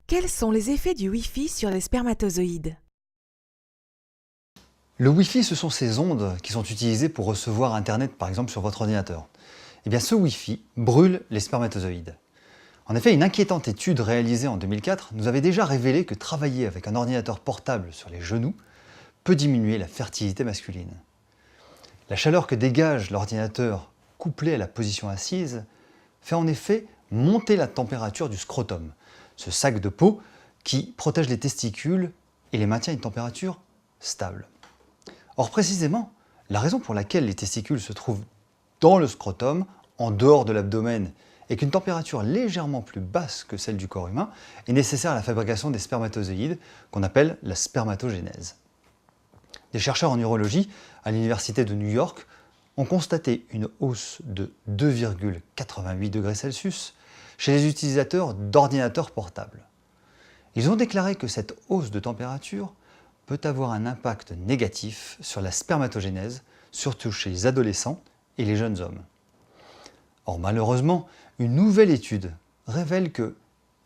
Quels sont les effets du Wi-Fi sur les spermatozoïdes? Le Wi-Fi, ce sont ces ondes qui sont utilisées pour recevoir Internet, par exemple, sur votre ordinateur. Eh bien, ce Wi-Fi brûle les spermatozoïdes. En effet, une inquiétante étude réalisée en 2004 nous avait déjà révélé que travailler avec un ordinateur portable sur les genoux peut diminuer la fertilité masculine. La chaleur que dégage l'ordinateur, couplée à la position assise, fait en effet monter la température du scrotum, ce sac de peau qui protège les testicules et les maintient à une température stable. Or précisément, la raison pour laquelle les testicules se trouvent dans le scrotum, en dehors de l'abdomen, et qu'une température légèrement plus basse que celle du corps humain est nécessaire à la fabrication des spermatozoïdes, qu'on appelle la spermatogénèse. Des chercheurs en urologie à l'université de New York ont constaté une hausse de 2,88 degrés Celsius chez les utilisateurs d'ordinateurs portables. Ils ont déclaré que cette hausse de température peut avoir un impact négatif sur la spermatogénèse, surtout chez les adolescents et les jeunes hommes. Or malheureusement, une nouvelle étude révèle que,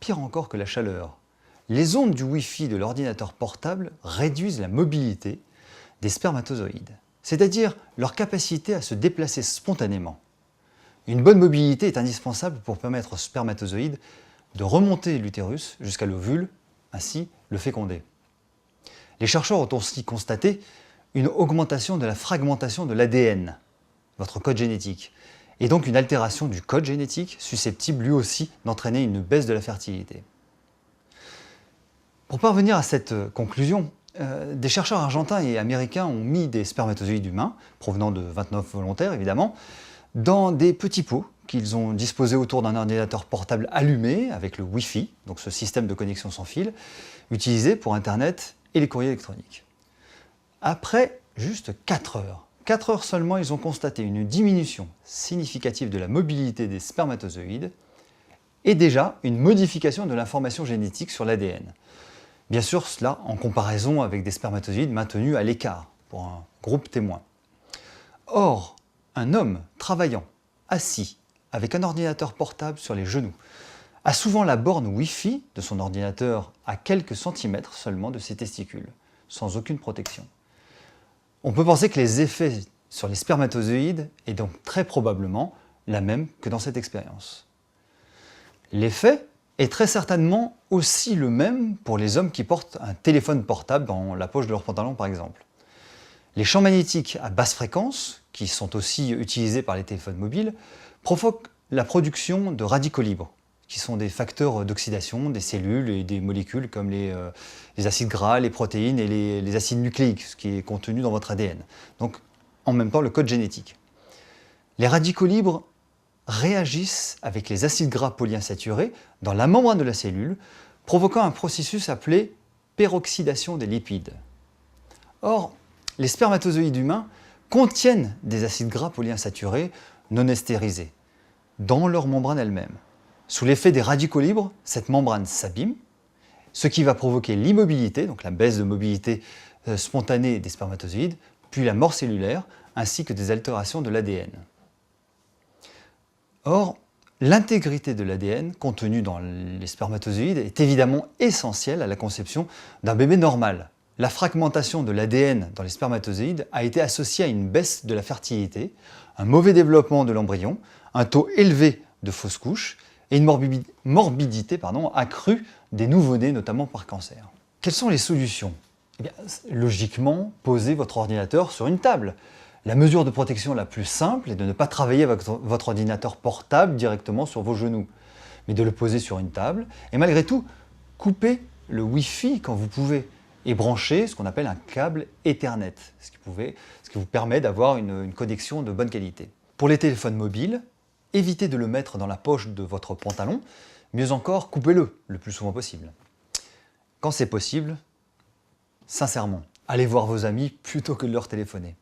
pire encore que la chaleur, les ondes du Wi-Fi de l'ordinateur portable réduisent la mobilité des spermatozoïdes, c'est-à-dire leur capacité à se déplacer spontanément. Une bonne mobilité est indispensable pour permettre aux spermatozoïdes de remonter l'utérus jusqu'à l'ovule, ainsi le féconder. Les chercheurs ont aussi constaté une augmentation de la fragmentation de l'ADN, votre code génétique, et donc une altération du code génétique susceptible lui aussi d'entraîner une baisse de la fertilité. Pour parvenir à cette conclusion, des chercheurs argentins et américains ont mis des spermatozoïdes humains, provenant de 29 volontaires évidemment, dans des petits pots qu'ils ont disposés autour d'un ordinateur portable allumé avec le Wi-Fi, donc ce système de connexion sans fil, utilisé pour Internet et les courriers électroniques. Après juste 4 heures seulement, ils ont constaté une diminution significative de la mobilité des spermatozoïdes et déjà une modification de l'information génétique sur l'ADN. Bien sûr, cela en comparaison avec des spermatozoïdes maintenus à l'écart pour un groupe témoin. Or, un homme travaillant, assis, avec un ordinateur portable sur les genoux, a souvent la borne Wi-Fi de son ordinateur à quelques centimètres seulement de ses testicules, sans aucune protection. On peut penser que les effets sur les spermatozoïdes est donc très probablement la même que dans cette expérience. L'effet est très certainement aussi le même pour les hommes qui portent un téléphone portable dans la poche de leur pantalon par exemple. Les champs magnétiques à basse fréquence, qui sont aussi utilisés par les téléphones mobiles, provoquent la production de radicaux libres, qui sont des facteurs d'oxydation des cellules et des molécules comme les acides gras, les protéines et les acides nucléiques, ce qui est contenu dans votre ADN. Donc en même temps le code génétique. Les radicaux libres réagissent avec les acides gras polyinsaturés dans la membrane de la cellule, provoquant un processus appelé peroxydation des lipides. Or, les spermatozoïdes humains contiennent des acides gras polyinsaturés non estérisés dans leur membrane elle-même. Sous l'effet des radicaux libres, cette membrane s'abîme, ce qui va provoquer l'immobilité, donc la baisse de mobilité spontanée des spermatozoïdes, puis la mort cellulaire, ainsi que des altérations de l'ADN. Or, l'intégrité de l'ADN contenu dans les spermatozoïdes est évidemment essentielle à la conception d'un bébé normal. La fragmentation de l'ADN dans les spermatozoïdes a été associée à une baisse de la fertilité, un mauvais développement de l'embryon, un taux élevé de fausses couches et une morbidité accrue des nouveau-nés, notamment par cancer. Quelles sont les solutions? Eh bien, logiquement, posez votre ordinateur sur une table. La mesure de protection la plus simple est de ne pas travailler avec votre ordinateur portable directement sur vos genoux, mais de le poser sur une table et malgré tout, coupez le Wi-Fi quand vous pouvez et branchez ce qu'on appelle un câble Ethernet, ce qui vous permet d'avoir une connexion de bonne qualité. Pour les téléphones mobiles, évitez de le mettre dans la poche de votre pantalon, mieux encore, coupez-le le plus souvent possible. Quand c'est possible, sincèrement, allez voir vos amis plutôt que de leur téléphoner.